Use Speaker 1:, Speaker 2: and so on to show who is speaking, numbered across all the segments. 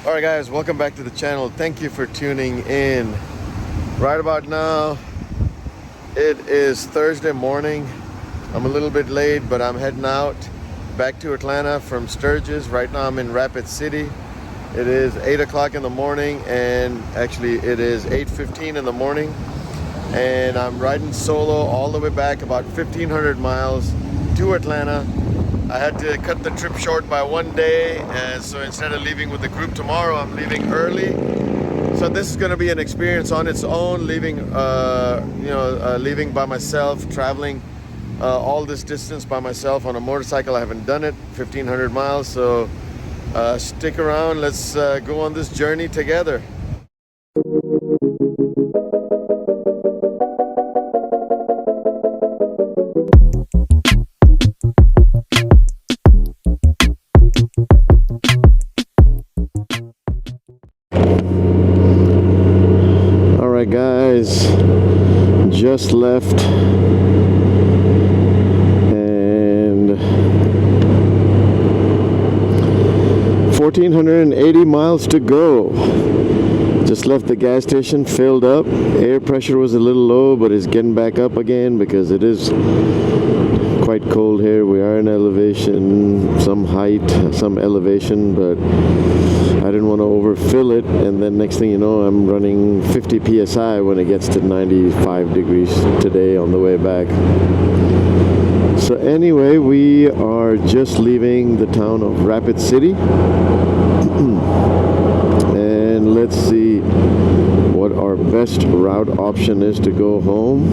Speaker 1: Alright guys, welcome back to the channel. Thank you for tuning in. Right about now, it is Thursday morning. I'm a little bit late, but I'm heading out back to Atlanta from Sturgis. Right now I'm in Rapid City. It is 8 o'clock in the morning, and actually it is 8:15 in the morning. And I'm riding solo all the way back about 1,500 miles to Atlanta. I had to cut the trip short by one day, and so instead of leaving with the group tomorrow, I'm leaving early. So this is going to be an experience on its own, leaving leaving by myself, traveling all this distance by myself on a motorcycle. I haven't done it, 1,500 miles, so stick around. Let's go on this journey together. Alright guys, just left and 1,480 miles to go. Just left the gas station, filled up. Air pressure was a little low, but it's getting back up again because it is quite cold here. We are in elevation, some height, some elevation, but I didn't want to overfill it, and then next thing you know, I'm running 50 psi when it gets to 95 degrees today on the way back. So anyway, we are just leaving the town of Rapid City and let's see what our best route option is to go home.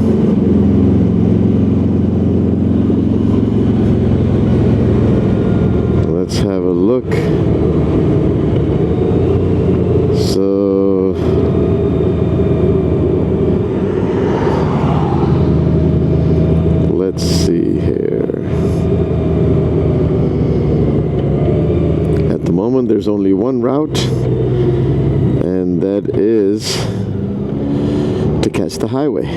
Speaker 1: Let's have a look. So let's see here. At the moment there's only one route, and that is to catch the highway.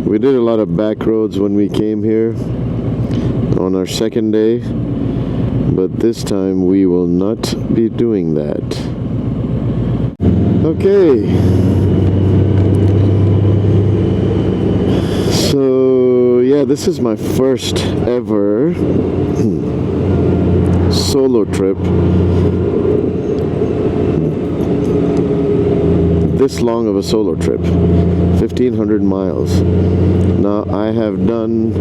Speaker 1: We did a lot of back roads when we came here on our second day, but this time we will not be doing that. Okay, so yeah, this is my first ever solo trip. This long of a solo trip, 1,500 miles. Now I have done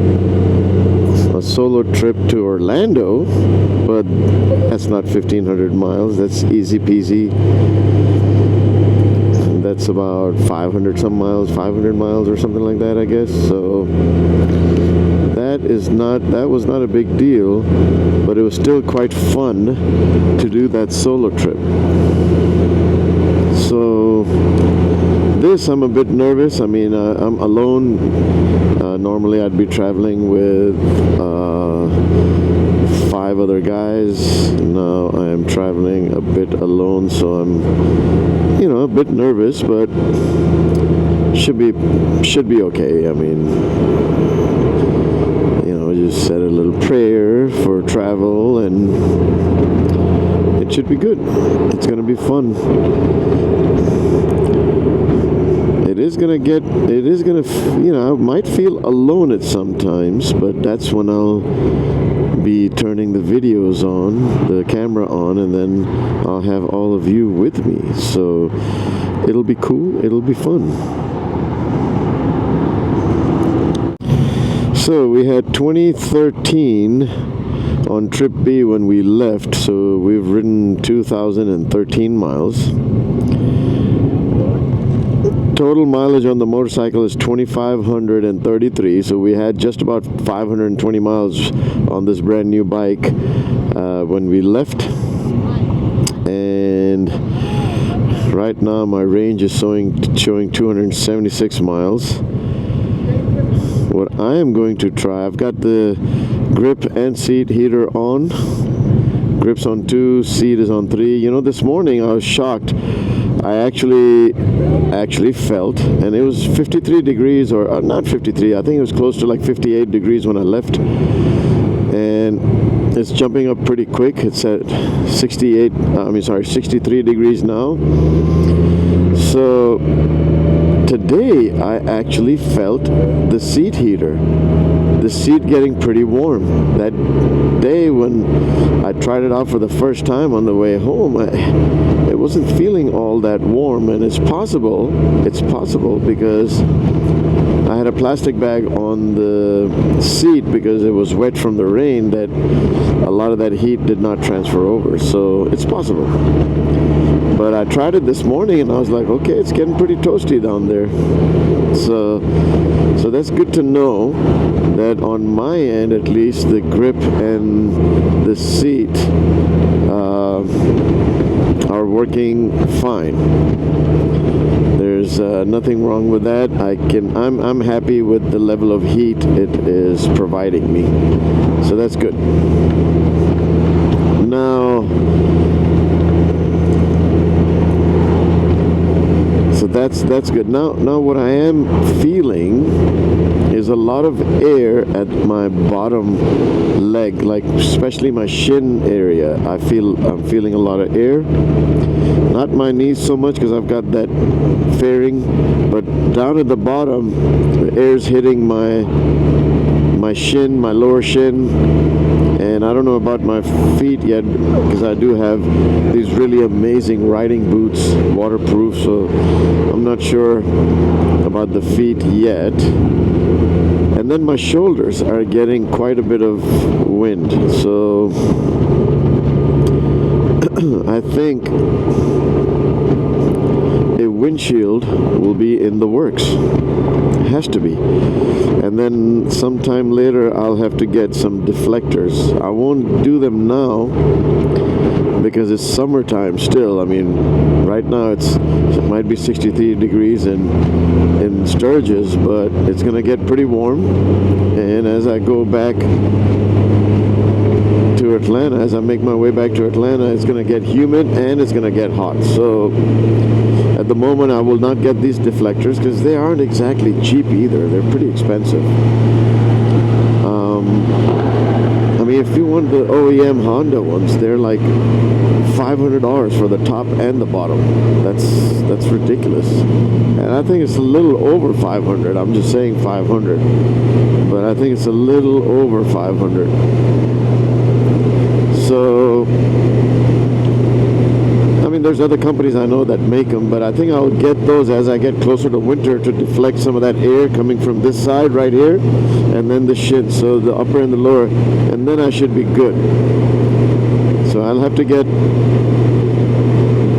Speaker 1: a solo trip to Orlando, but that's not 1,500 miles. That's easy peasy. That's about 500 some miles, 500 miles or something like that, I guess. So that was not a big deal, but it was still quite fun to do that solo trip. So this, I'm a bit nervous. I mean, I'm alone. Normally I'd be traveling with 5 other guys. Now I am traveling a bit alone, so I'm, a bit nervous, but should be okay. I mean, just said a little prayer for travel, and it should be good. It's gonna be fun. I might feel alone at sometimes, but that's when I'll be turning the videos on, the camera on, and then I'll have all of you with me. So it'll be cool, it'll be fun. So we had 2013 on trip B when we left, so we've ridden 2,013 miles. Total mileage on the motorcycle is 2,533, so we had just about 520 miles on this brand new bike when we left. And right now my range is showing 276 miles. What I am going to try, I've got the grip and seat heater on. Grip's on 2, seat is on 3. This morning I was shocked. I actually felt, and it was 53 degrees, or not 53, I think it was close to like 58 degrees when I left. And it's jumping up pretty quick. It's at 63 degrees now. So today I actually felt the seat heater, the seat getting pretty warm. That day when I tried it out for the first time on the way home, it wasn't feeling all that warm, and it's possible because I had a plastic bag on the seat because it was wet from the rain, that a lot of that heat did not transfer over. So it's possible. But I tried it this morning and I was like, okay, it's getting pretty toasty down there. So that's good to know that on my end, at least, the grip and the seat are working fine. There's nothing wrong with that. I'm happy with the level of heat it is providing me. So that's good. Now, so that's good. Now what I am feeling is a lot of air at my bottom leg, like especially my shin area. I'm feeling a lot of air. Not my knees so much because I've got that fairing, but down at the bottom, the air's hitting my shin, my lower shin. And I don't know about my feet yet because I do have these really amazing riding boots, waterproof, so I'm not sure about the feet yet. And then my shoulders are getting quite a bit of wind, so I think a windshield will be in the works. It has to be. And then sometime later I'll have to get some deflectors. I won't do them now because it's summertime still. I mean, right now it might be 63 degrees in Sturgis, but it's going to get pretty warm. And as I go back to Atlanta, as I make my way back to Atlanta, it's going to get humid and it's going to get hot. So at the moment I will not get these deflectors because they aren't exactly cheap either. They're pretty expensive. I mean, if you want the OEM Honda ones, they're like $500 for the top and the bottom. That's ridiculous. And I think it's a little over 500. I'm just saying 500, but I think it's a little over 500. So, I mean, there's other companies I know that make them, but I think I'll get those as I get closer to winter to deflect some of that air coming from this side right here, and then the shin, so the upper and the lower, and then I should be good. So I'll have to get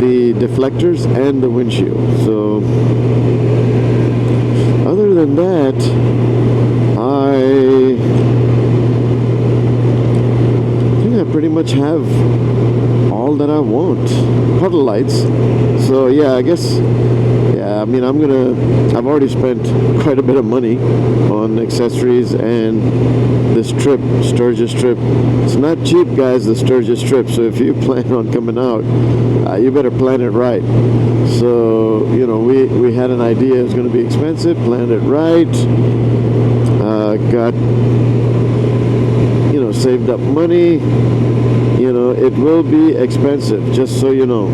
Speaker 1: the deflectors and the windshield. So other than that, I pretty much have all that I want. Puddle lights. So yeah, I guess, yeah, I mean, I've already spent quite a bit of money on accessories and this trip, Sturgis trip. It's not cheap, guys, the Sturgis trip. So if you plan on coming out, you better plan it right. So, you know, we had an idea it was going to be expensive, planned it right, got, you know, saved up money. You know, it will be expensive, just so you know.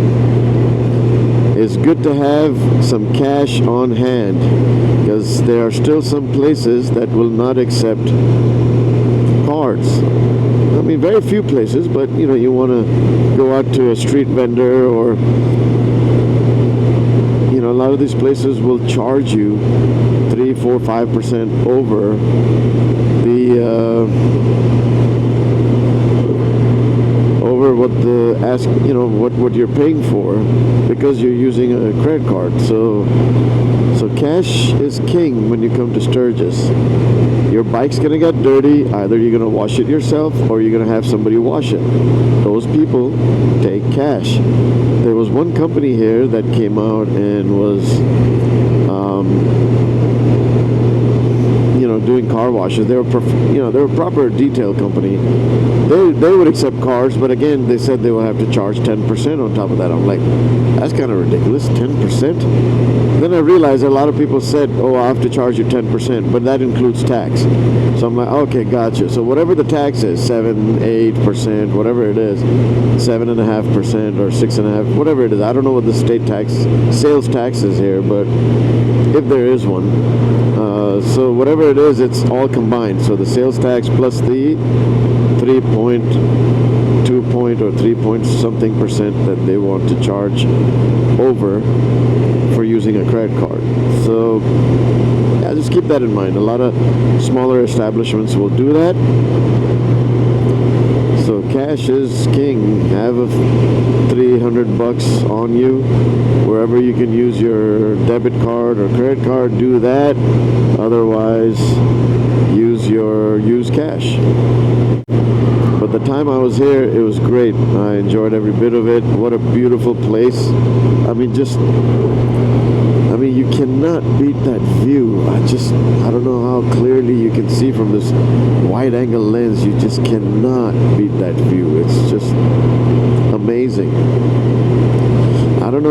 Speaker 1: It's good to have some cash on hand because there are still some places that will not accept cards. I mean, very few places, but you know, you want to go out to a street vendor, or you know, a lot of these places will charge you 3, 4, 5% over the what the ask, you know, what you're paying for because you're using a credit card. So cash is king when you come to Sturgis. Your bike's gonna get dirty. Either you're gonna wash it yourself or you're gonna have somebody wash it. Those people take cash. There was one company here that came out and was doing car washes. They were, they were a proper detail company. They would accept cars, but again, they said they will have to charge 10% on top of that. I'm like, that's kind of ridiculous, 10%. Then I realized a lot of people said, oh, I have to charge you 10%, but that includes tax. So I'm like, okay, gotcha. So whatever the tax is, 7, 8%, whatever it is, 7.5% or 6.5%, whatever it is. I don't know what the state tax, sales tax is here, but if there is one. So whatever it is, it's all combined. So the sales tax plus the 3.2 or 3 point something percent that they want to charge over for using a credit card. So yeah, just keep that in mind. A lot of smaller establishments will do that. So cash is king. Have a $300 on you. Wherever you can use your debit card or credit card, do that. Otherwise, use cash. But the time I was here, it was great. I enjoyed every bit of it. What a beautiful place. I mean, you cannot beat that view. I don't know how clearly you can see from this wide angle lens. You just cannot beat that view. It's just amazing. I don't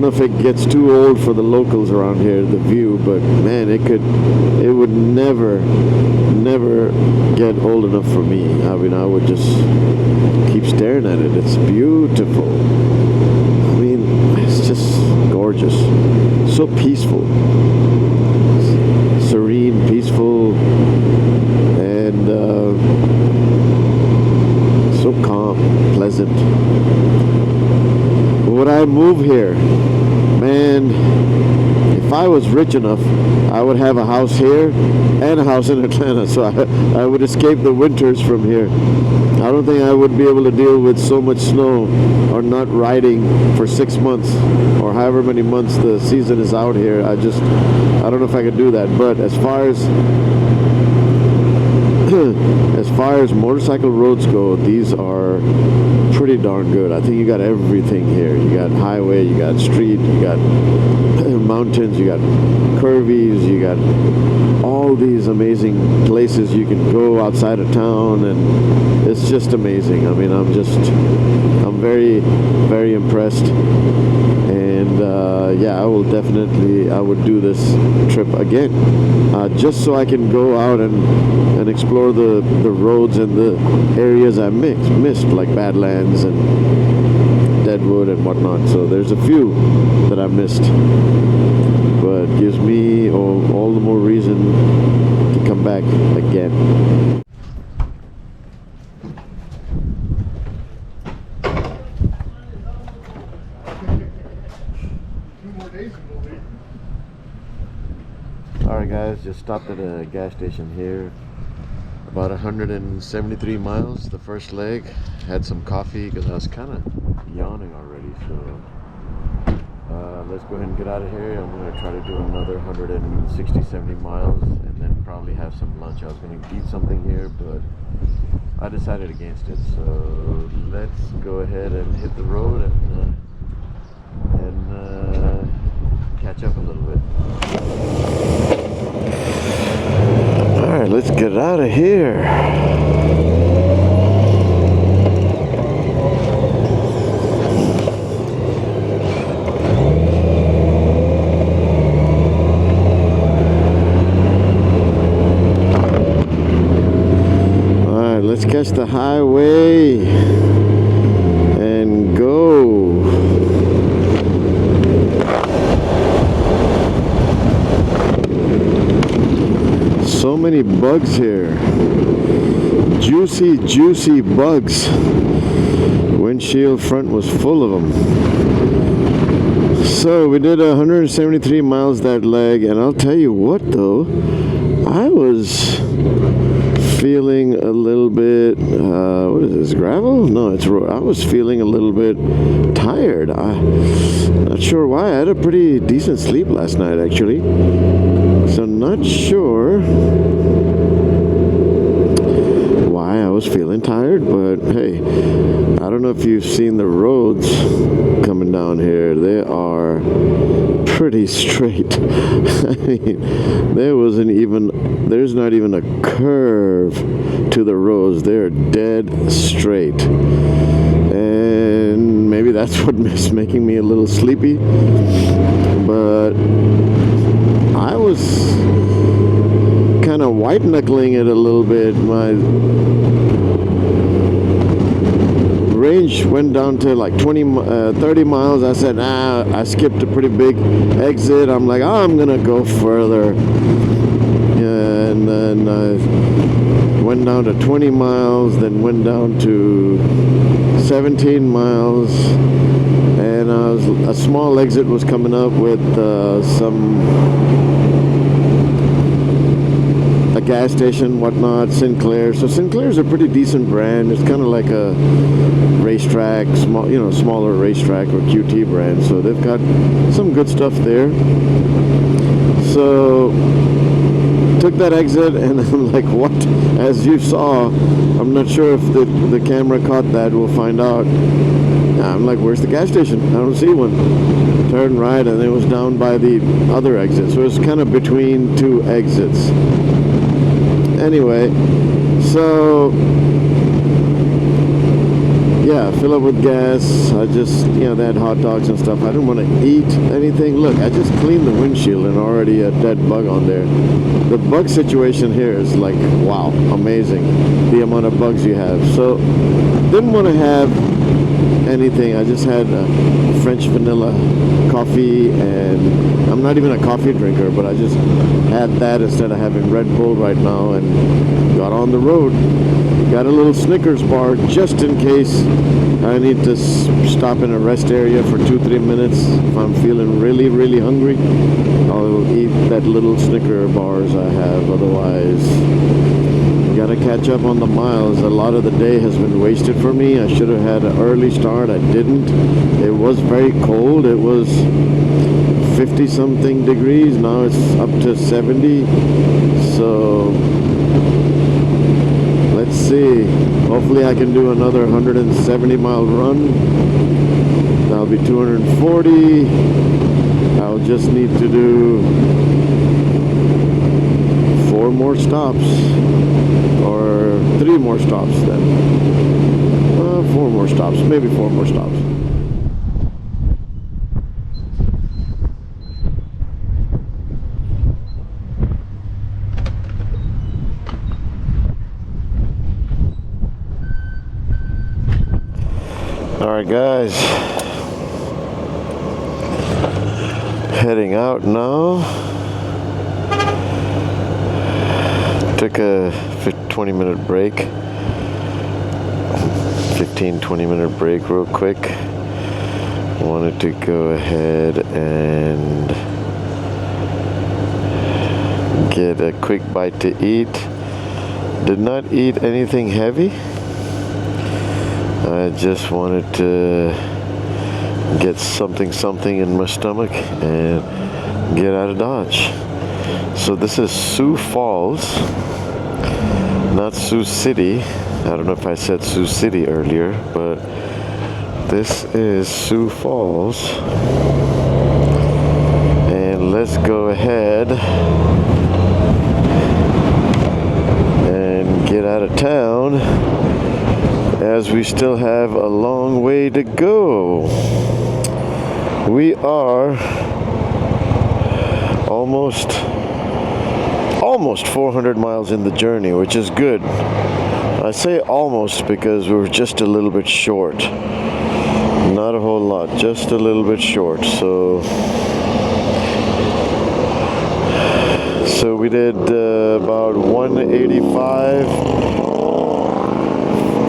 Speaker 1: know if it gets too old for the locals around here, the view, but man, it would never get old enough for me. I mean, I would just keep staring at it. It's beautiful. I mean, it's just gorgeous. So peaceful. Serene, peaceful, and so calm, pleasant. Would I move here? Man, if I was rich enough, I would have a house here and a house in Atlanta, so I would escape the winters from here. I don't think I would be able to deal with so much snow or not riding for 6 months or however many months the season is out here. I don't know if I could do that. But as far as motorcycle roads go, these are pretty darn good. I think you got everything here. You got highway, you got street, you got mountains, you got curvies, you got all these amazing places you can go outside of town, and it's just amazing. I mean, I'm very, very impressed. And yeah, I would do this trip again, just so I can go out and explore the roads and the areas I missed, like Badlands and Deadwood and whatnot. So there's a few that I missed, but gives me all the more reason to come back again. Alright guys, just stopped at a gas station here. About 173 miles, the first leg. Had some coffee because I was kind of yawning already, so let's go ahead and get out of here. I'm going to try to do another 160-70 miles and then probably have some lunch. I was going to eat something here, but I decided against it, so let's go ahead and hit the road and catch up a little bit. Alright, let's get out of here. Alright, let's catch the highway and go. So many bugs here. Juicy bugs. Windshield front was full of them. So we did 173 miles that leg, and I'll tell you what though, I was feeling a little bit, what is this, gravel? No, it's road. I was feeling a little bit tired. I'm not sure why. I had a pretty decent sleep last night actually. So not sure why I was feeling tired, but hey, I don't know if you've seen the roads coming down here. They are pretty straight. I mean, there's not even a curve to the roads. They're dead straight. And maybe that's what's making me a little sleepy. But I was kind of white knuckling it a little bit. My range went down to like 30 miles. I said, I skipped a pretty big exit. I'm like, I'm gonna go further. Yeah, and then I went down to 20 miles, then went down to 17 miles, and a small exit was coming up with a gas station, whatnot, Sinclair. So Sinclair's a pretty decent brand. It's kind of like a racetrack, smaller racetrack or QT brand. So they've got some good stuff there. So took that exit, and I'm like, what? As you saw, I'm not sure if the camera caught that. We'll find out. I'm like, where's the gas station? I don't see one. Turned right, and it was down by the other exit. So it was kind of between two exits. Anyway, so yeah, fill up with gas. I just, they had hot dogs and stuff. I didn't want to eat anything. Look, I just cleaned the windshield and already a dead bug on there. The bug situation here is like, wow, amazing, the amount of bugs you have. So didn't want to have anything. I just had French vanilla coffee, and I'm not even a coffee drinker, but I just had that instead of having Red Bull right now, and got on the road. Got a little Snickers bar just in case I need to stop in a rest area for 2-3 minutes. If I'm feeling really, really hungry, I'll eat that little Snicker bars I have. Otherwise, gotta catch up on the miles. A lot of the day has been wasted for me. I should have had an early start. I didn't. It was very cold. It was 50 something degrees. Now it's up to 70. So let's see. Hopefully I can do another 170 mile run. That'll be 240. I'll just need to do 4 more stops, or 3 more stops then. 4 more stops, maybe 4 more stops. Alright guys, heading out now. Took a 20-minute break, 15-20 minute break real quick. Wanted to go ahead and get a quick bite to eat. Did not eat anything heavy. I just wanted to get something in my stomach and get out of Dodge. So this is Sioux Falls, not Sioux City. I don't know if I said Sioux City earlier, but this is Sioux Falls. And let's go ahead and get out of town, as we still have a long way to go. We are almost 400 miles in the journey, which is good. I say almost because we're just a little bit short. Not a whole lot, just a little bit short. So we did about 185.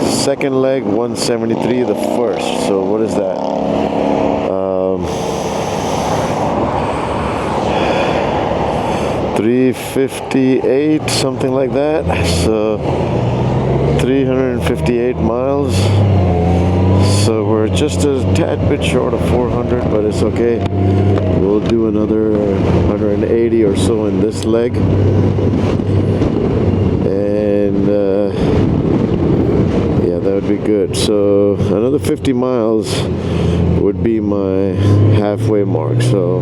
Speaker 1: Second leg, 173 the first. So what is that? 358, something like that. So 358 miles. So we're just a tad bit short of 400, but it's okay. We'll do another 180 or so in this leg. And be good. So another 50 miles would be my halfway mark. So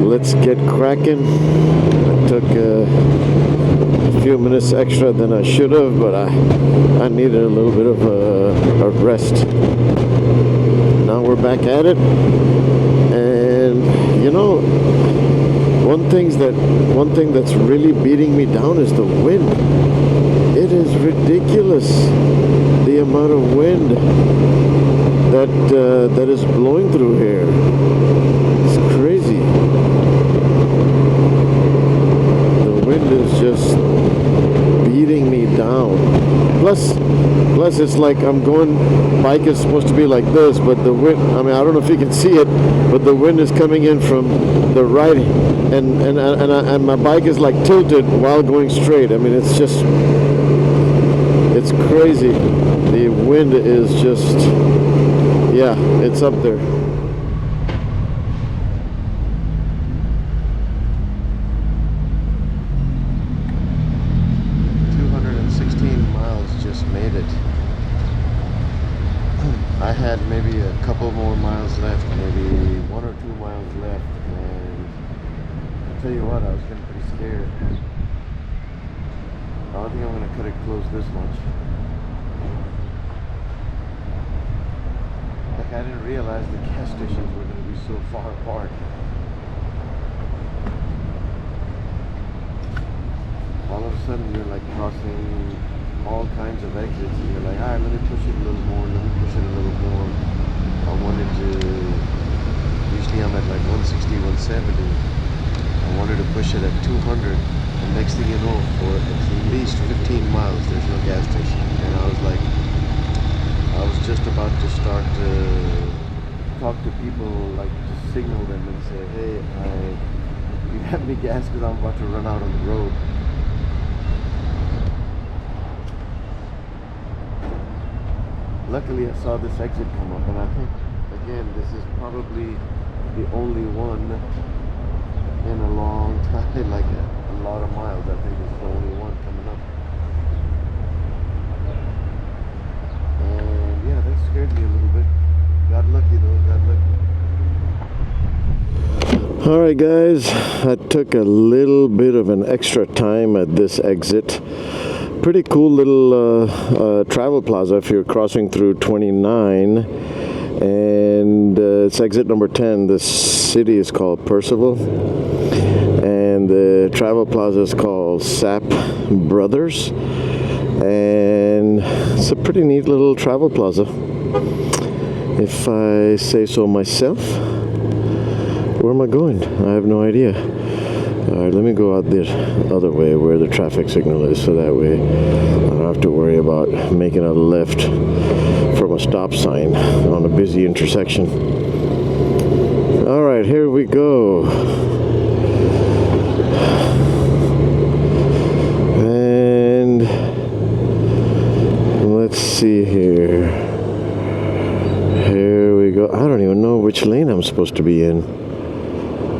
Speaker 1: let's get cracking. I took a few minutes extra than I should have, but I needed a little bit of a rest. Now we're back at it, and you know, one thing that's really beating me down is the wind. It is ridiculous, the amount of wind that is blowing through here. It's crazy. The wind is just beating me down. Plus it's like I'm going, bike is supposed to be like this, but the wind, I mean, I don't know if you can see it, but the wind is coming in from the right, and my bike is like tilted while going straight. I mean, it's just, it's crazy. The wind is just, yeah, it's up there. I had maybe a couple more miles left, maybe 1 or 2 miles left, and I'll tell you what, I was getting pretty scared. I don't think I'm going to cut it close this much. Like, I didn't realize the gas stations were going to be so far apart. All of a sudden you're like crossing all kinds of exits, and you're like, alright, let me push it a little more, let me push it a little more. I wanted to, usually I'm at like 160, 170. I wanted to push it at 200, and next thing you know, for at least 15 miles, there's no gas station. And I was like, I was just about to start to talk to people, like to signal them and say, hey, do you have any gas, because I'm about to run out on the road. Luckily, I saw this exit come up, and I think, again, this is probably the only one in a long time, like a lot of miles. I think it's the only one coming up. And yeah, that scared me a little bit. Got lucky though, got lucky. Alright guys, I took a little bit of an extra time at this exit. Pretty cool little travel plaza if you're crossing through 29, and it's exit number 10. The city is called Percival, and the travel plaza is called Sap Brothers, and it's a pretty neat little travel plaza, if I say so myself. Where am I going? I have no idea. Alright, let me go out the other way where the traffic signal is, so that way I don't have to worry about making a left from a stop sign on a busy intersection. Alright, here we go. And let's see here. Here we go. I don't even know which lane I'm supposed to be in.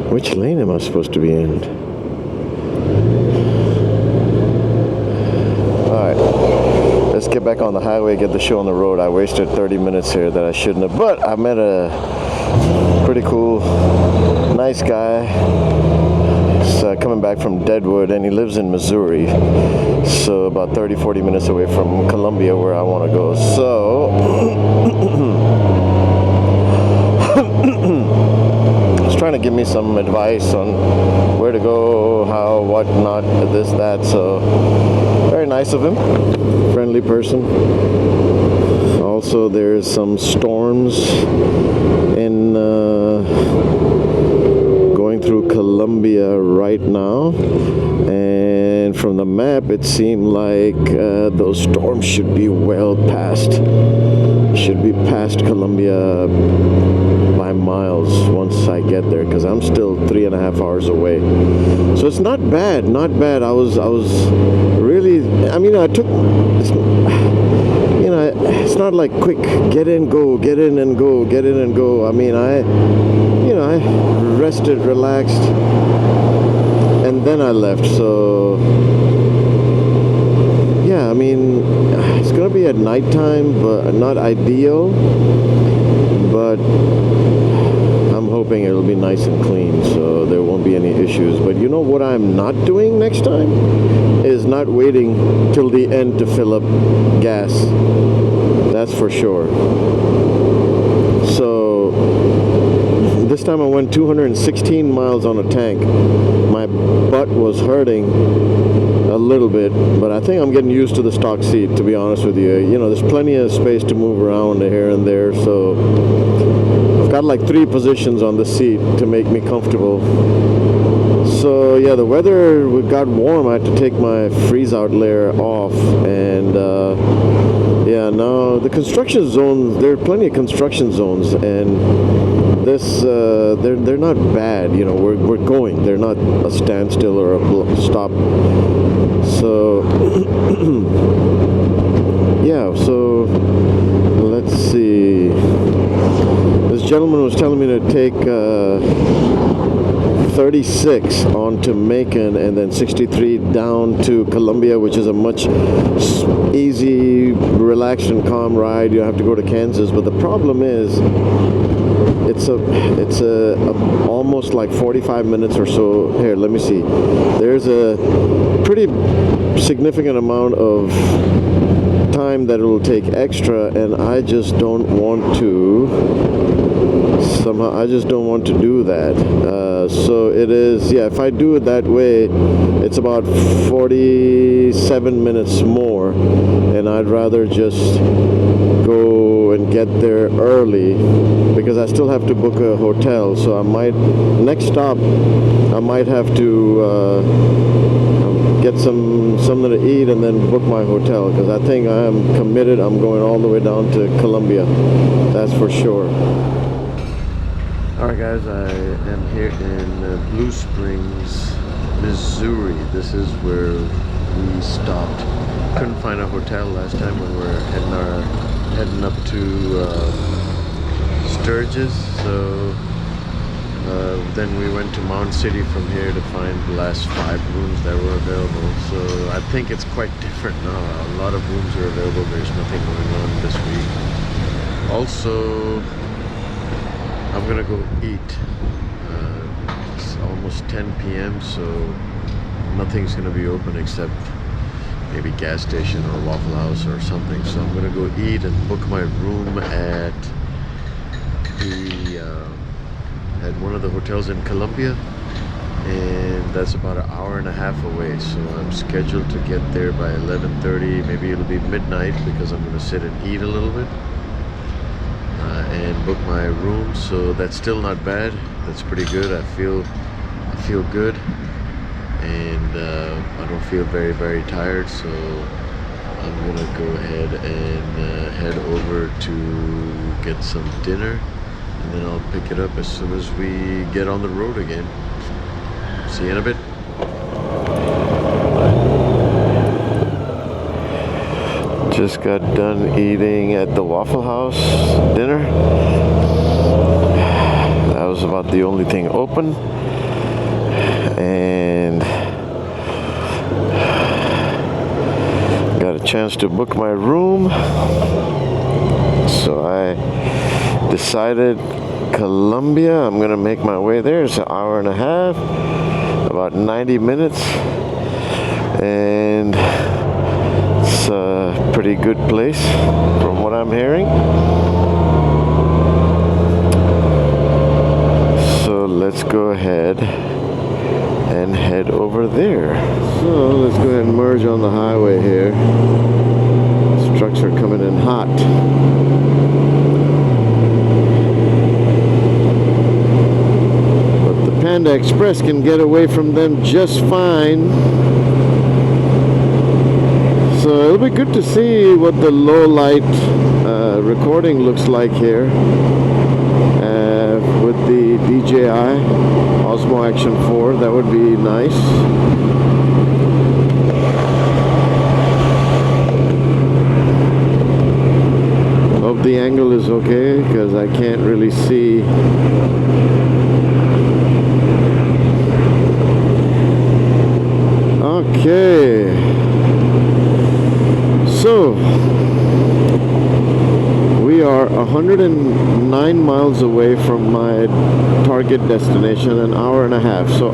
Speaker 1: Which lane am I supposed to be in? Alright, let's get back on the highway, get the show on the road. I wasted 30 minutes here that I shouldn't have, but I met a pretty cool, nice guy. He's coming back from Deadwood, and he lives in Missouri, so about 30-40 minutes away from Columbia, where I want to go. So trying to give me some advice on where to go, how, what not, this, that. So very nice of him, friendly person. Also, there's some storms in going through Columbia right now, and from the map it seemed like those storms should be well past, should be past Columbia by miles once I get there, because I'm still 3.5 hours away. So it's not bad, not bad. I was really, I mean, I took, you know, it's not like quick, get in, go, get in and go, get in and go. I mean, I rested, relaxed, and then I left. So yeah, I mean, it's gonna be at nighttime, but not ideal. But I'm hoping it'll be nice and clean, so there won't be any issues. But you know what I'm not doing next time is not waiting till the end to fill up gas. That's for sure. So this time I went 216 miles on a tank. My butt was hurting a little bit, but I think I'm getting used to the stock seat, to be honest with you. You know, there's plenty of space to move around here and there, so I've got like 3 positions on the seat to make me comfortable. So yeah, the weather got warm. I had to take my freeze out layer off, and yeah, no, the construction zones, there are plenty of construction zones, and this they're not bad. You know, we're going. They're not a standstill or a stop. So yeah, so let's see. This gentleman was telling me to take 36 on to Macon and then 63 down to Columbia, which is a much easy, relaxed and calm ride. You don't have to go to Kansas, but the problem is it's a almost like 45 minutes or so. Here, let me see. There's a pretty significant amount of time that it will take extra, and I just don't want to do that. So it is, yeah, if I do it that way, it's about 47 minutes more, and I'd rather just go and get there early, because I still have to book a hotel. So I might, next stop, I might have to get something to eat and then book my hotel, because I think I am committed. I'm going all the way down to Columbia, that's for sure. Alright guys, I am here in Blue Springs, Missouri. This is where we stopped. Couldn't find a hotel last time when we were heading up to Sturgis, so then we went to Mound City from here to find the last 5 rooms that were available. So I think it's quite different now. A lot of rooms are available. There's nothing going on this week. Also, I'm gonna go eat. It's almost 10 p.m. so nothing's gonna be open except maybe gas station or Waffle House or something. So I'm gonna go eat and book my room at one of the hotels in Columbia, and that's about an hour and a half away. So I'm scheduled to get there by 11:30. Maybe it'll be midnight, because I'm gonna sit and eat a little bit. And book my room, so that's still not bad. That's pretty good. I feel good, and I don't feel very tired. So I'm gonna go ahead and head over to get some dinner, and then I'll pick it up as soon as we get on the road again. See you in a bit. Just got done eating at the Waffle House dinner. That was about the only thing open, and got a chance to book my room. So I decided Columbia, I'm gonna make my way there. It's an hour and a half, about 90 minutes, and it's a pretty good place from what I'm hearing. So let's go ahead and head over there. So let's go ahead and merge on the highway here. These trucks are coming in hot. But the Panda Express can get away from them just fine. So it'll be good to see what the low light recording looks like here with the DJI Osmo Action 4. That would be nice. Hope the angle is okay, because I can't really see. Okay. So We are 109 miles away from my target destination, an hour and a half. So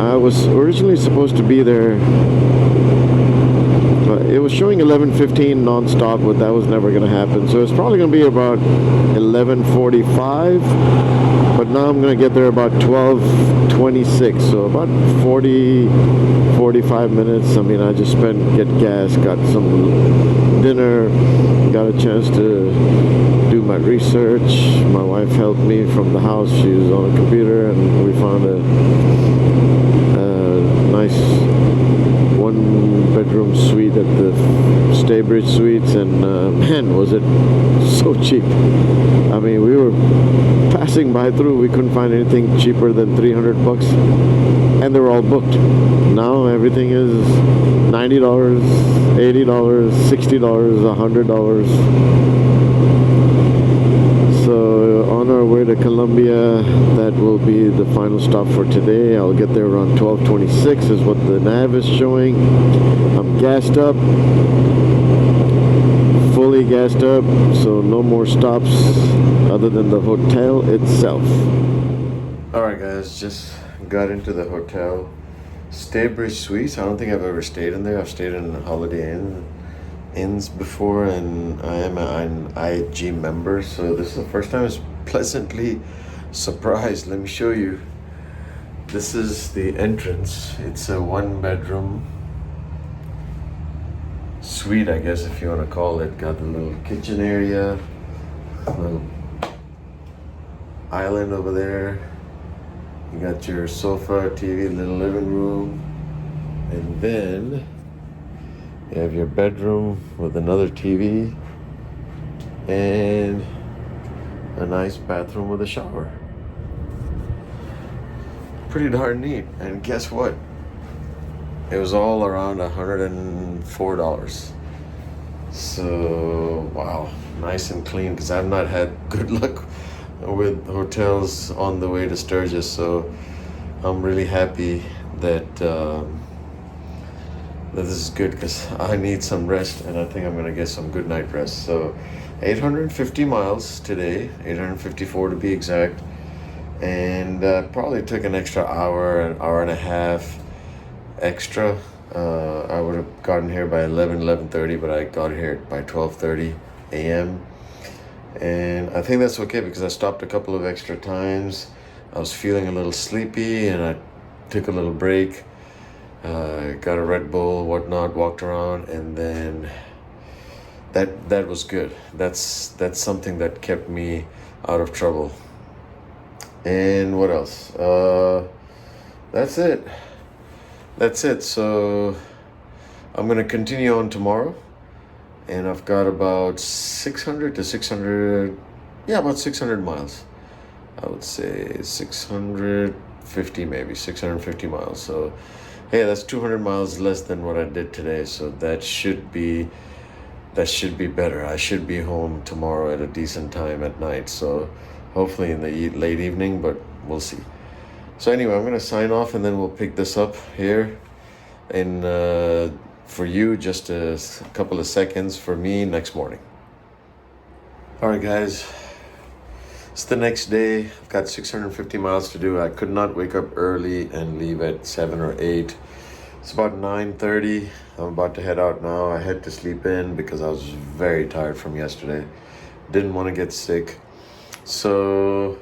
Speaker 1: I was originally supposed to be there, but it was showing 11:15 non-stop, but that was never going to happen. So it's probably going to be about 11:45, but now I'm going to get there about 12:26, so about 45 minutes. I mean, I just get gas, got some dinner, got a chance to do my research. My wife helped me from the house. She was on a computer, and we found a nice one-bedroom suite at the Sturgis Suites, and man, was it so cheap. I mean, we were passing by through, we couldn't find anything cheaper than $300, and they were all booked. Now everything is $90, $80, $60, $100. So on our way to Columbia, that will be the final stop for today. I'll get there around 12:26 is what the nav is showing. I'm gassed up, fully gassed up, so no more stops other than the hotel itself. Alright guys, just got into the hotel. Sturgis Suites. I don't think I've ever stayed in there. I've stayed in Holiday Inns before, and I am an IG member, so this is the first time I was pleasantly surprised. Let me show you. This is the entrance. It's a one-bedroom suite, I guess, if you want to call it. Got the little kitchen area, little island over there. You got your sofa, TV, little living room, and then you have your bedroom with another TV and a nice bathroom with a shower. Pretty darn neat. And guess what? It was all around $104. So, wow, nice and clean, because I've not had good luck with hotels on the way to Sturgis. So I'm really happy that this is good, because I need some rest, and I think I'm going to get some good night rest. So 850 miles today, 854 to be exact, and probably took an extra hour, an hour and a half extra. I would have gotten here by 11:30, but I got here by 12:30 a.m. And I think that's okay, because I stopped a couple of extra times. I was feeling a little sleepy, and I took a little break. Got a Red Bull, whatnot, walked around, and then that was good. That's something that kept me out of trouble. And what else? That's it. So I'm gonna continue on tomorrow, and I've got about 600 to 600, about 600 miles. I would say 650, maybe 650 miles. So hey, that's 200 miles less than what I did today, so that should be better. I should be home tomorrow at a decent time at night, so hopefully in the late evening, but we'll see. So anyway, I'm gonna sign off, and then we'll pick this up here in for you, just a couple of seconds, for me next morning. All right guys, it's the next day. I've got 650 miles to do. I could not wake up early and leave at 7 or 8. It's about 9:30. I'm about to head out now. I had to sleep in because I was very tired from yesterday. Didn't want to get sick. So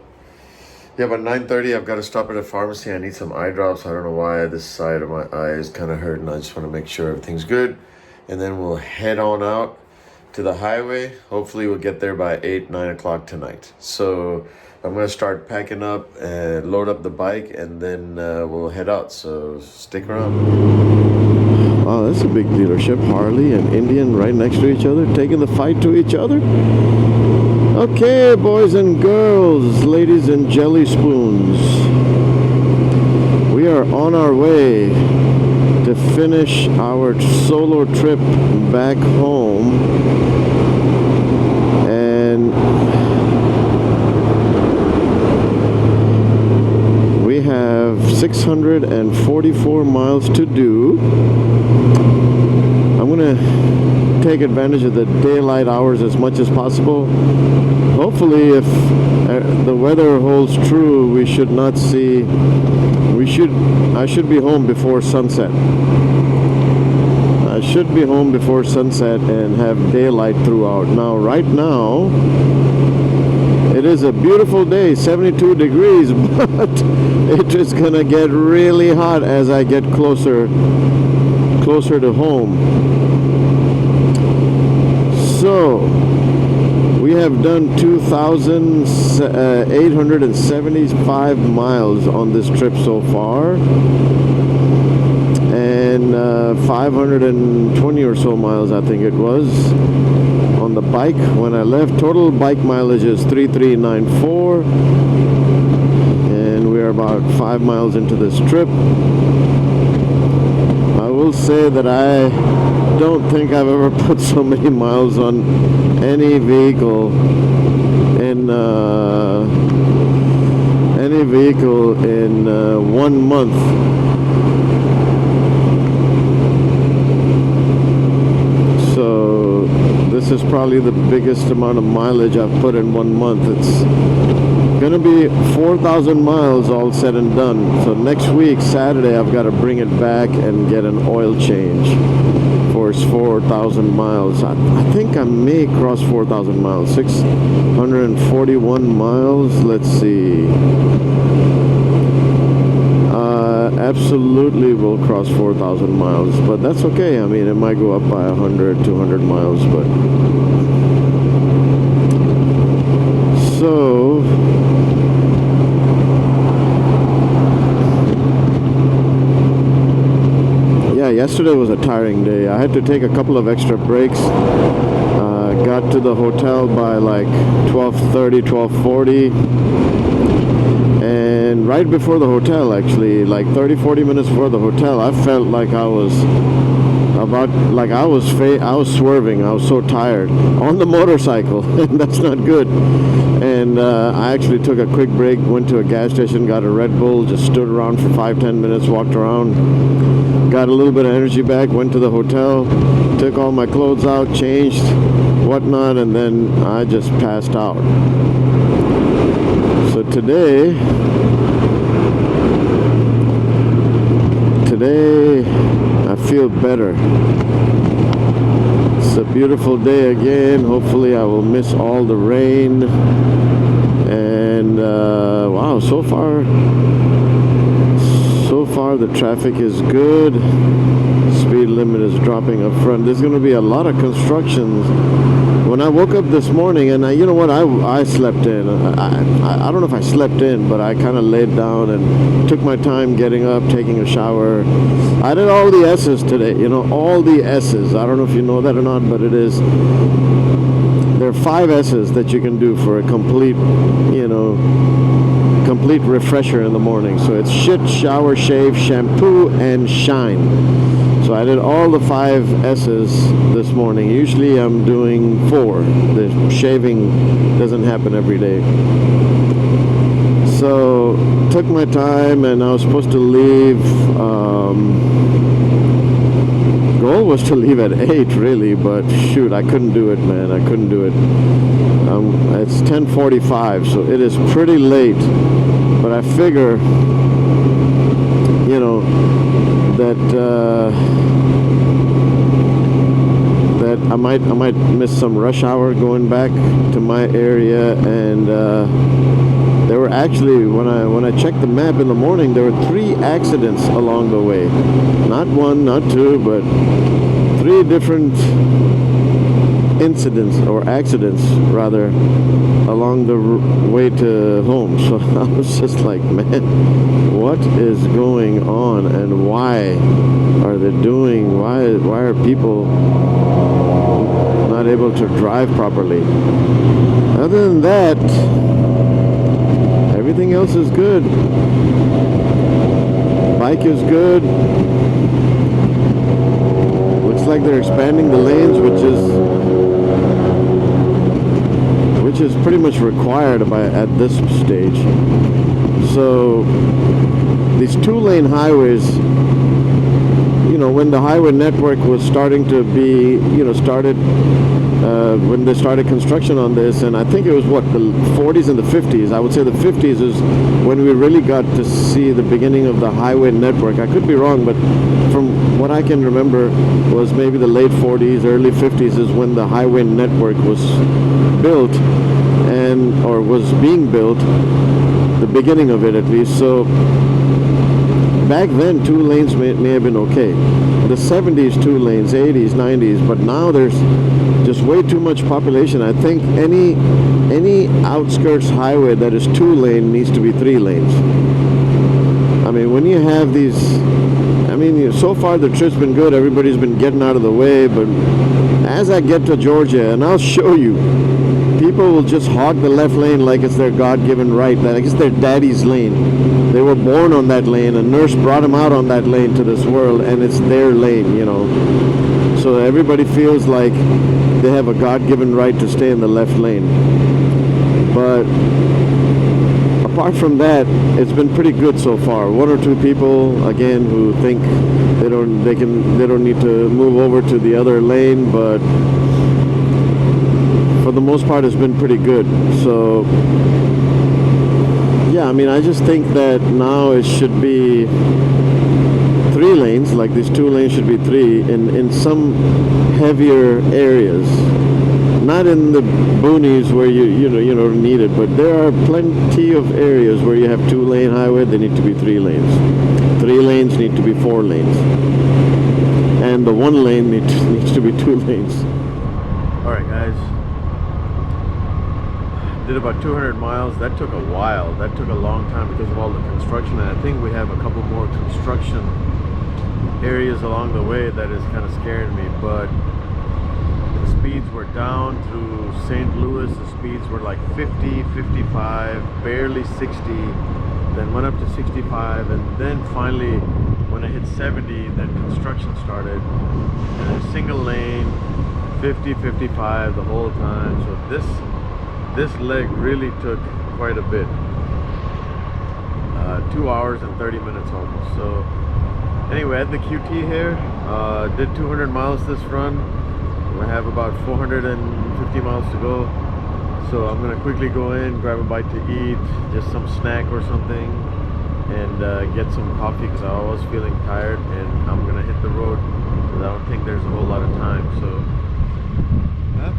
Speaker 1: yeah, about 9:30, I've got to stop at a pharmacy. I need some eye drops. I don't know why this side of my eye is kind of hurting. I just want to make sure everything's good. And then we'll head on out to the highway. Hopefully we'll get there by 8, 9 o'clock tonight. So I'm going to start packing up and load up the bike, and then we'll head out. So stick around. Oh, that's a big dealership. Harley and Indian right next to each other, taking the fight to each other. Okay, boys and girls, ladies and jelly spoons, we are on our way to finish our solo trip back home, and we have 644 miles to do. take advantage of the daylight hours as much as possible. Hopefully, if the weather holds true, we should not see. I should be home before sunset. I should be home before sunset and have daylight throughout. Now, right now, it is a beautiful day, 72 degrees, but it is gonna get really hot as I get closer to home. So we have done 2,875 miles on this trip so far, and 520 or so miles, I think it was, on the bike when I left. Total bike mileage is 3,394, and we are about 5 miles into this trip. I will say that I don't think I've ever put so many miles on any vehicle in 1 month. So this is probably the biggest amount of mileage I've put in 1 month. It's gonna be 4,000 miles all said and done. So next week, Saturday, I've got to bring it back and get an oil change for 4,000 miles. I think I may cross 4,000 miles. 641 miles. Let's see. Absolutely will cross 4,000 miles, but that's okay. I mean, it might go up by 100, 200 miles, but so yeah, yesterday was a tiring day. I had to take a couple of extra breaks. Got to the hotel by like 12:30, 12:40. And right before the hotel, actually, like 30-40 minutes before the hotel, I felt like I was swerving. I was so tired on the motorcycle, and that's not good. And I actually took a quick break, went to a gas station, got a Red Bull, just stood around for 5-10 minutes, walked around, got a little bit of energy back, went to the hotel, took all my clothes out, changed, whatnot, and then I just passed out. So today I feel better. It's a beautiful day again. Hopefully I will miss all the rain. And wow, so far the traffic is good. Speed limit is dropping up front. There's going to be a lot of construction. When I woke up this morning, and you know what, I slept in. I don't know if I slept in, but I kind of laid down and took my time getting up, taking a shower. I did all the S's today, you know, all the S's. I don't know if you know that or not, but there are 5 S's that you can do for a complete refresher in the morning. So it's shit, shower, shave, shampoo, and shine. So I did all the 5 S's this morning. Usually I'm doing 4. The shaving doesn't happen every day. So took my time, and I was supposed to leave. Goal was to leave at 8 really, but shoot, I couldn't do it, man. I couldn't do it. It's 10:45, so it is pretty late. But I figure, you know, that I might miss some rush hour going back to my area. And there were actually, when I checked the map in the morning, there were 3 accidents along the way. Not 1, not 2, but 3 different incidents, or accidents rather, along the way to home. So I was just like, man, what is going on, and why are people not able to drive properly? Other than that, everything else is good. Bike is good. Looks like they're expanding the lanes, which is pretty much required at this stage. So these 2-lane highways, you know, when the highway network was starting to be, you know, when they started construction on this, and I think it was what, the 40s and the 50s. I would say the 50s is when we really got to see the beginning of the highway network. I could be wrong, but from what I can remember was maybe the late 40s, early 50s is when the highway network was built, or was being built, the beginning of it at least. So back then 2 lanes may have been okay. The 70s 2 lanes, 80s, 90s, but now there's just way too much population. I think any outskirts highway that is 2 lane needs to be 3 lanes. I mean, when you have these, I mean, so far the trip's been good. Everybody's been getting out of the way, but as I get to Georgia, and I'll show you, people will just hog the left lane like it's their God-given right, like it's their daddy's lane. They were born on that lane. A nurse brought them out on that lane to this world, and it's their lane, you know. So everybody feels like they have a God-given right to stay in the left lane. But apart from that, it's been pretty good so far. 1 or 2 people, again, who think they don't need to move over to the other lane, but for the most part it's been pretty good. So yeah, I mean, I just think that now it should be 3 lanes, like these 2 lanes should be 3 in some heavier areas. Not in the boonies where you don't need it, but there are plenty of areas where you have 2-lane highway. They need to be 3 lanes. 3 lanes need to be 4 lanes, and the 1 lane needs to be 2 lanes. All right, guys. Did about 200 miles. That took a while. That took a long time because of all the construction, and I think we have a couple more construction areas along the way that is kind of scaring me, but the speeds were down through St. Louis. The speeds were like 50, 55, barely 60, then went up to 65, and then finally when I hit 70, then construction started, and a single lane, 50, 55 the whole time. So this leg really took quite a bit. 2 hours and 30 minutes almost. So anyway, at the QT here, did 200 miles this run. I have about 450 miles to go. So I'm gonna quickly go in, grab a bite to eat, just some snack or something, and get some coffee because I was feeling tired, and I'm gonna hit the road because I don't think there's a whole lot of time. So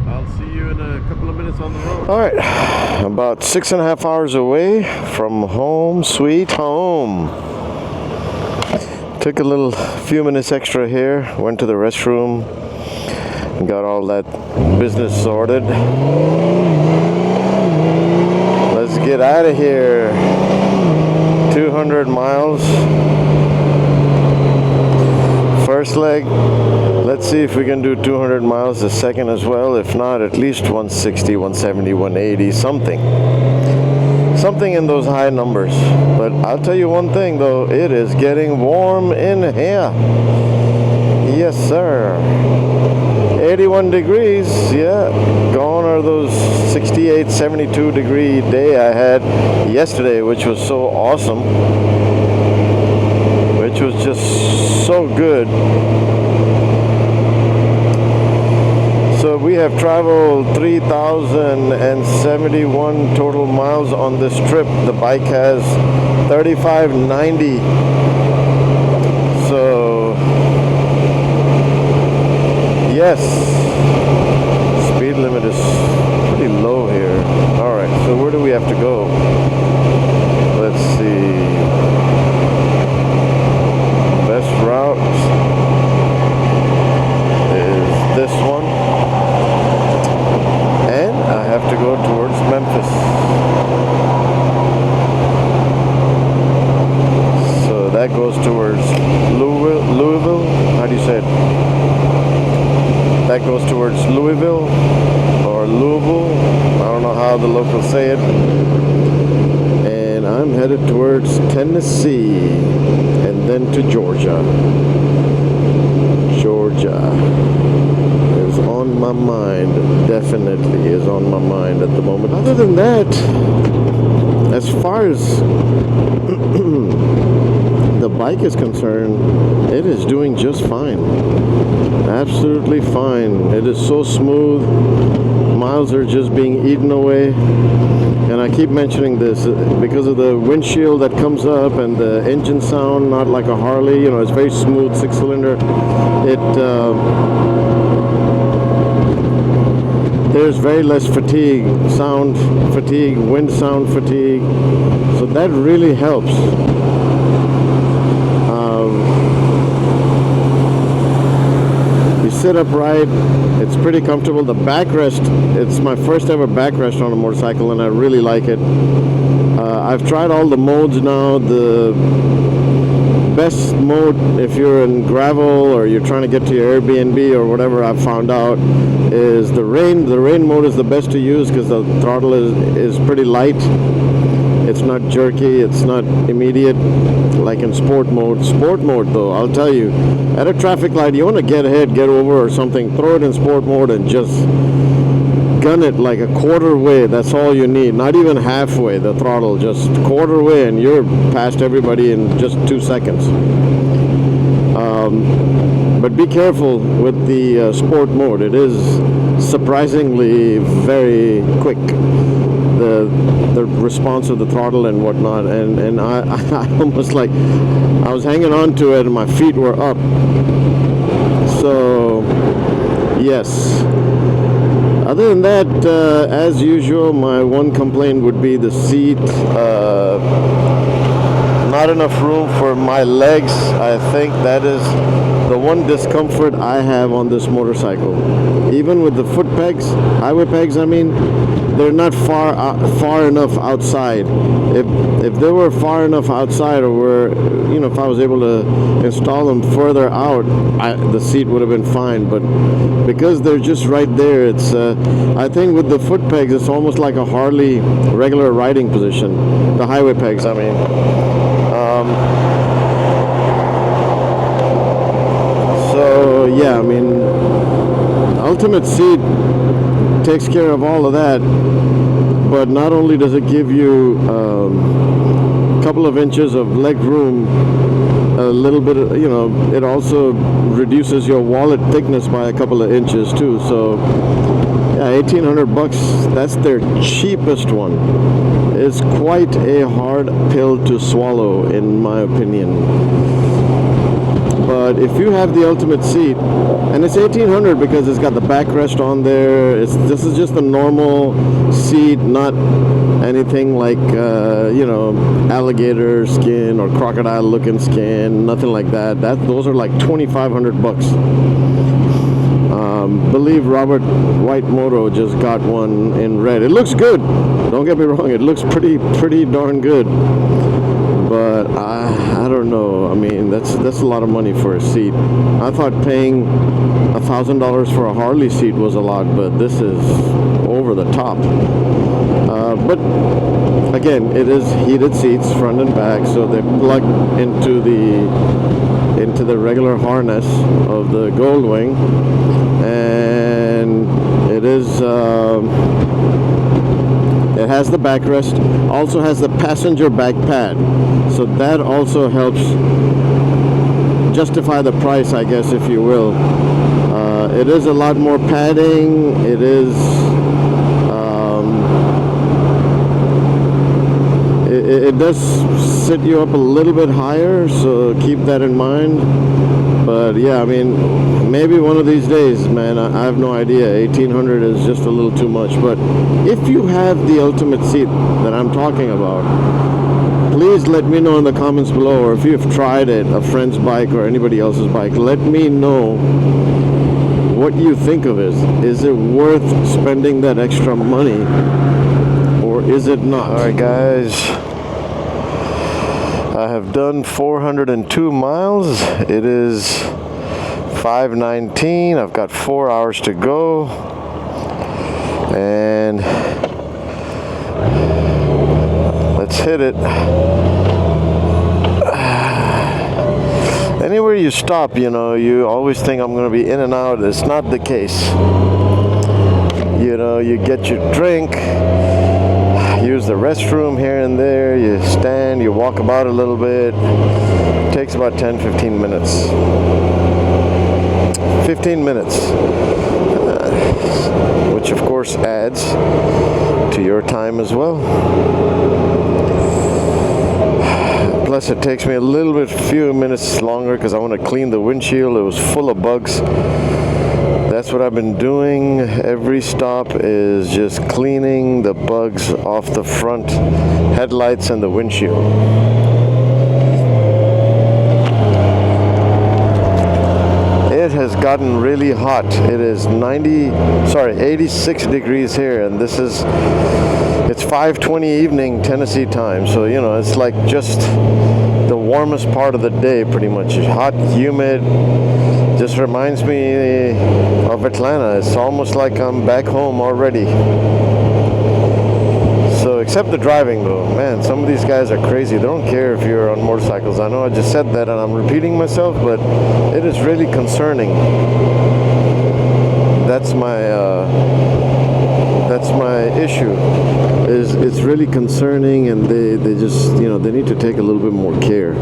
Speaker 1: I'll see you in a couple of minutes on the road. All right, about 6.5 hours away from home, sweet home. Took a few minutes extra here, went to the restroom, got all that business sorted. Let's get out of here. 200 miles. First leg. Let's see if we can do 200 miles a second as well. If not, at least 160, 170, 180, something in those high numbers. But I'll tell you one thing though, it is getting warm in here. Yes sir. 81 degrees. Yeah, gone are those 68, 72 degree day I had yesterday, which was so awesome, which was just so good. So we have traveled 3,071 total miles on this trip. The bike has 3,590. So yes, speed limit is pretty low here. All right, so where do we have to go? Let's see. Best route is this one. I have to go towards Memphis. So that goes towards Louisville. How do you say it? That goes towards Louisville or Louisville. I don't know how the locals say it. And I'm headed towards Tennessee and then to Georgia. Georgia is on my mind, definitely is on my mind at the moment. Other than that, as far as the the bike is concerned, it is doing just fine. Absolutely fine. It is so smooth. Miles are just being eaten away. And I keep mentioning this because of the windshield that comes up and the engine sound, not like a Harley. You know, it's very smooth, 6-cylinder. There's very less fatigue, sound fatigue, wind sound fatigue. So that really helps. You sit upright, it's pretty comfortable. The backrest, it's my first ever backrest on a motorcycle and I really like it. I've tried all the modes now. The best mode if you're in gravel or you're trying to get to your Airbnb or whatever, I've found out is the rain. The rain mode is the best to use because the throttle is pretty light. It's not jerky, it's not immediate like in sport mode. Sport mode though, I'll tell you, at a traffic light, you want to get ahead, get over or something, throw it in sport mode and just gun it like a quarter way. That's all you need, not even halfway the throttle, just quarter way and you're past everybody in just 2 seconds. But be careful with the sport mode. It is surprisingly very quick, the response of the throttle and whatnot, and I almost like I was hanging on to it and my feet were up. So yes, other than that, as usual, my one complaint would be the seat. Not enough room for my legs. I think that is the one discomfort I have on this motorcycle. Even with the foot pegs, highway pegs, I mean, they're not far enough outside. If they were far enough outside, or were, you know, if I was able to install them further out, the seat would have been fine. But because they're just right there, it's I think with the foot pegs, it's almost like a Harley regular riding position. The highway pegs, I mean. So yeah, I mean, Ultimate Seat takes care of all of that, but not only does it give you a couple of inches of leg room, a little bit of, you know, it also reduces your wallet thickness by a couple of inches too. So yeah, $1,800, that's their cheapest one. It's quite a hard pill to swallow in my opinion. But if you have the Ultimate Seat, and it's $1,800 because it's got the backrest on there, this is just a normal seat, not anything like you know, alligator skin or crocodile looking skin, nothing like that. Those are like $2,500. Believe Robert White Moto just got one in red. It looks good, don't get me wrong, it looks pretty darn good. But I don't know. I mean, that's a lot of money for a seat. I thought paying $1,000 for a Harley seat was a lot, but this is over the top. But again, it is heated seats, front and back, so they plug into the regular harness of the Goldwing, and it is. It has the backrest, also has the passenger back pad, so that also helps justify the price, I guess, if you will. It is a lot more padding. It is it does sit you up a little bit higher, so keep that in mind. But yeah, I mean, maybe one of these days, man, I have no idea. $1,800 is just a little too much. But if you have the Ultimate Seat that I'm talking about, please let me know in the comments below, or if you've tried it, a friend's bike or anybody else's bike, let me know what you think of it. Is it worth spending that extra money, or is it not? All right, guys. I have done 402 miles. It is 5:19. I've got 4 hours to go. And let's hit it. Anywhere you stop, you know, you always think I'm going to be in and out. It's not the case. You know, you get your drink, use the restroom here and there. You stand, you walk about a little bit. It takes about 10-15 minutes. 15 minutes, which of course adds to your time as well. Plus it takes me a little bit, few minutes longer because I want to clean the windshield. It was full of bugs. That's what I've been doing. Every stop is just cleaning the bugs off the front headlights and the windshield. It has gotten really hot. It is 86 degrees here, and it's 5:20 evening Tennessee time, so you know it's like just the warmest part of the day pretty much. Hot, humid, just reminds me of Atlanta. It's almost like I'm back home already. So except the driving though, man, some of these guys are crazy. They don't care if you're on motorcycles. I know I just said that and I'm repeating myself, but it is really concerning. That's my issue. It's really concerning, and they just, you know, they need to take a little bit more care.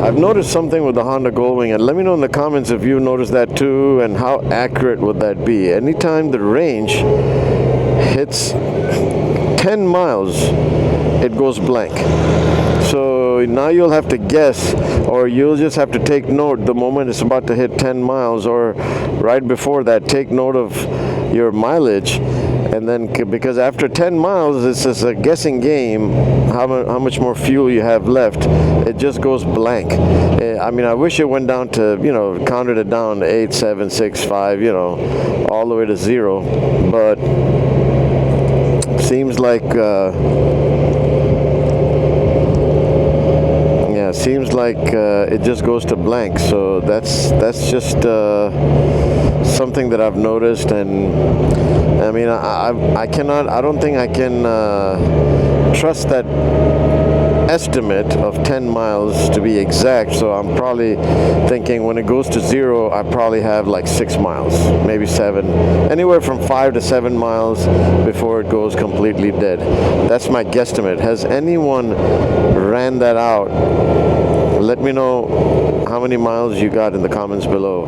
Speaker 1: I've noticed something with the Honda Goldwing, and let me know in the comments if you noticed that too, and how accurate would that be. Anytime the range hits 10 miles, it goes blank. So now you'll have to guess, or you'll just have to take note the moment it's about to hit 10 miles, or right before that, take note of your mileage. And then, because after 10 miles, it's just a guessing game how much more fuel you have left. It just goes blank. I mean, I wish it went down to, you know, counted it down to 8, 7, 6, 5, you know, all the way to 0. But seems like it just goes to blank. So that's just something that I've noticed. And I mean, I don't think I can trust that estimate of 10 miles to be exact. So I'm probably thinking when it goes to 0, I probably have like 6 miles, maybe 7, anywhere from 5 to 7 miles before it goes completely dead. That's my guesstimate. Has anyone ran that out? Let me know how many miles you got in the comments below,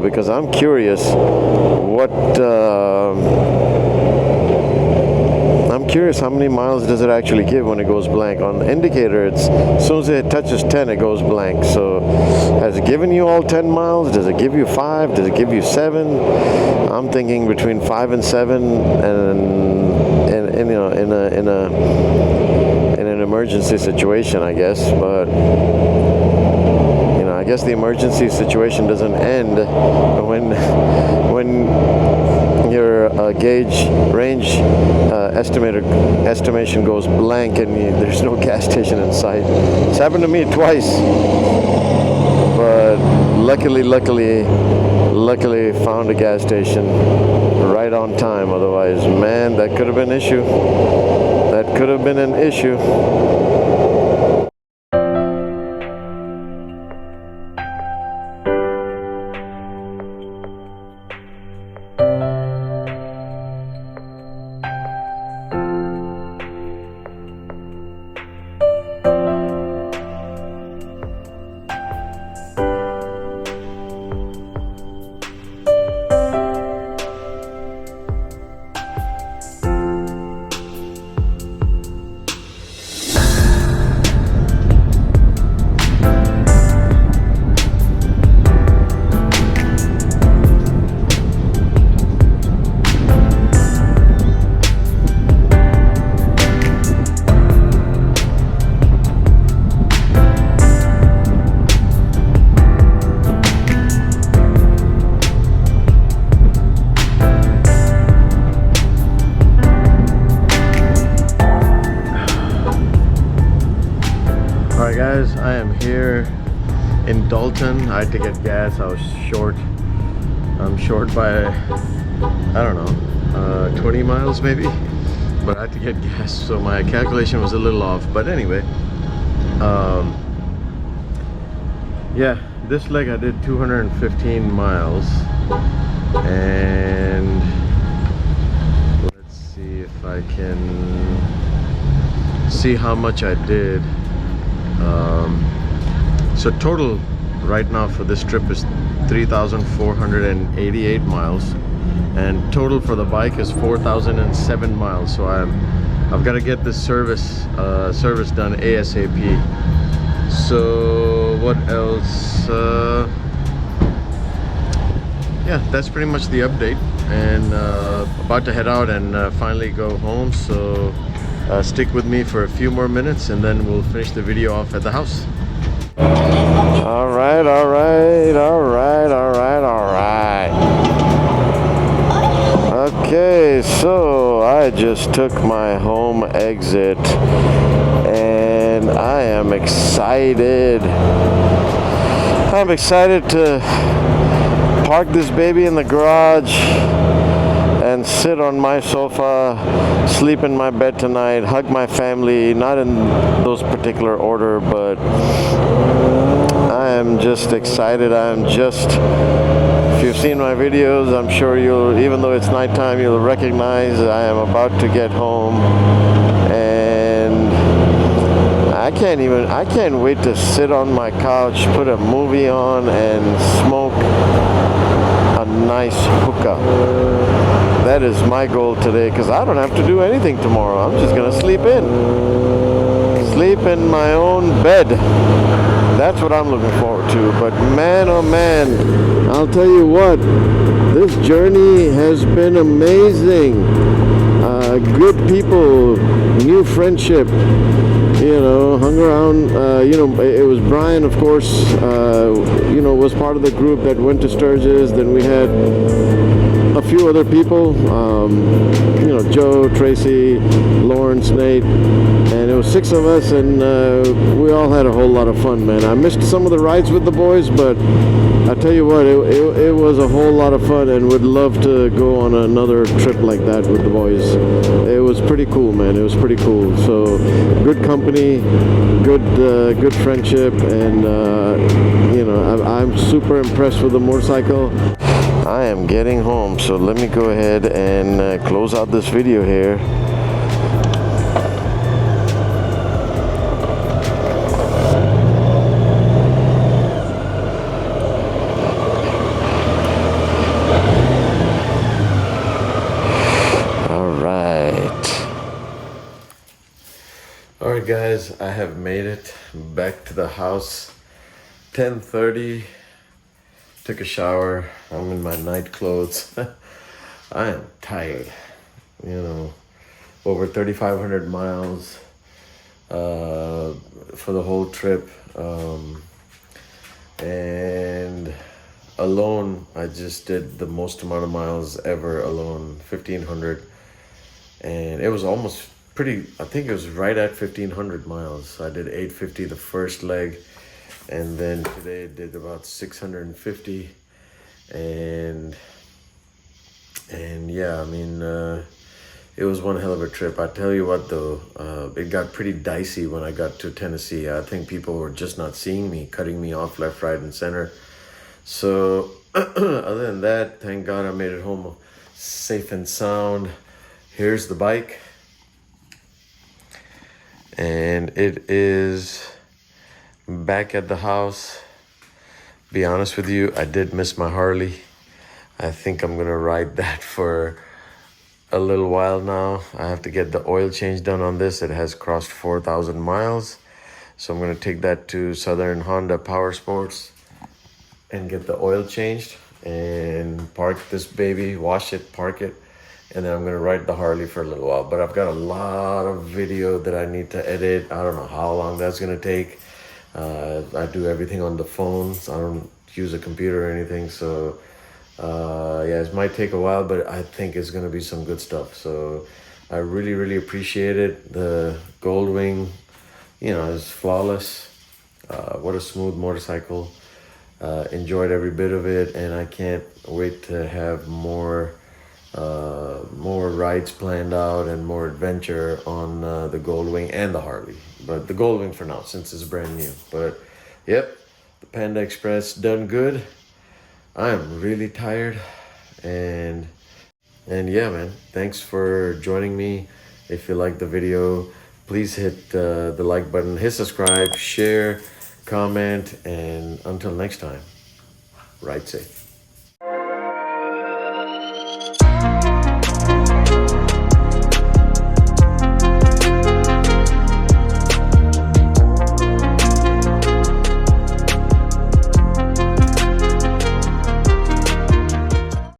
Speaker 1: because I'm curious how many miles does it actually give when it goes blank. On the indicator, it's as soon as it touches 10, it goes blank. So has it given you all 10 miles? Does it give you 5? Does it give you 7? I'm thinking between 5 and 7, and you know, in an emergency situation, I guess. But you know, I guess the emergency situation doesn't end when your gauge range estimation goes blank and there's no gas station in sight. It's happened to me twice, but luckily found a gas station right on time. Otherwise, man, that could have been an issue. That could have been an issue. Guys, I am here in Dalton. I had to get gas. I was short. I'm short by, I don't know, 20 miles maybe, but I had to get gas, so my calculation was a little off. But anyway, yeah, this leg I did 215 miles, and let's see if I can see how much I did. So total right now for this trip is 3,488 miles, and total for the bike is 4,007 miles. So I've got to get this service done ASAP. So what else? Yeah, that's pretty much the update, and about to head out and finally go home. So stick with me for a few more minutes, and then we'll finish the video off at the house. All right. Okay, so I just took my home exit, and I am excited. I'm excited to park this baby in the garage and sit on my sofa, sleep in my bed tonight, hug my family, not in those particular order, but I am just excited. If you've seen my videos, I'm sure even though it's nighttime, you'll recognize I am about to get home, and I can't wait to sit on my couch, put a movie on, and smoke a nice hookah. That is my goal today, because I don't have to do anything tomorrow. I'm just gonna sleep in my own bed. That's what I'm looking forward to. But man, oh man, I'll tell you what, this journey has been amazing. Good people, new friendship, hung around. It was Brian, of course, was part of the group that went to Sturgis. Then we had a few other people, Joe, Tracy, Lawrence, Nate, and it was 6 of us, and we all had a whole lot of fun, man. I missed some of the rides with the boys, but I tell you what, it was a whole lot of fun, and would love to go on another trip like that with the boys. It was pretty cool, man. It was pretty cool. So good company, good friendship, and I'm super impressed with the motorcycle. I am getting home, so let me go ahead and close out this video here. All right, guys, I have made it back to the house. 10:30. Took a shower. I'm in my night clothes. I am tired. Over 3,500 miles for the whole trip. And alone, I just did the most amount of miles ever alone, 1,500. And it was almost I think it was right at 1,500 miles. I did 850 the first leg, and then today I did about 650. And yeah, it was one hell of a trip. I tell you what though, it got pretty dicey when I got to Tennessee. I think people were just not seeing me, cutting me off left, right, and center. So other than that, thank God I made it home safe and sound. Here's the bike. And it is back at the house. Be honest with you, I did miss my Harley. I think I'm gonna ride that for a little while now. I have to get the oil change done on this. It has crossed 4,000 miles. So I'm gonna take that to Southern Honda Power Sports and get the oil changed and park this baby, wash it, park it. And then I'm gonna ride the Harley for a little while. But I've got a lot of video that I need to edit. I don't know how long that's gonna take. I do everything on the phone. So I don't use a computer or anything. So yeah, it might take a while, but I think it's gonna be some good stuff. So I really, really appreciate it. The Goldwing, is flawless. What a smooth motorcycle. Enjoyed every bit of it, and I can't wait to have more rides planned out and more adventure on the Goldwing and the Harley. But the Goldwing for now, since it's brand new. But yep, the Panda Express done good. I am really tired, and yeah, man, thanks for joining me. If you like the video, please hit the like button, hit subscribe, share, comment, and until next time, ride safe.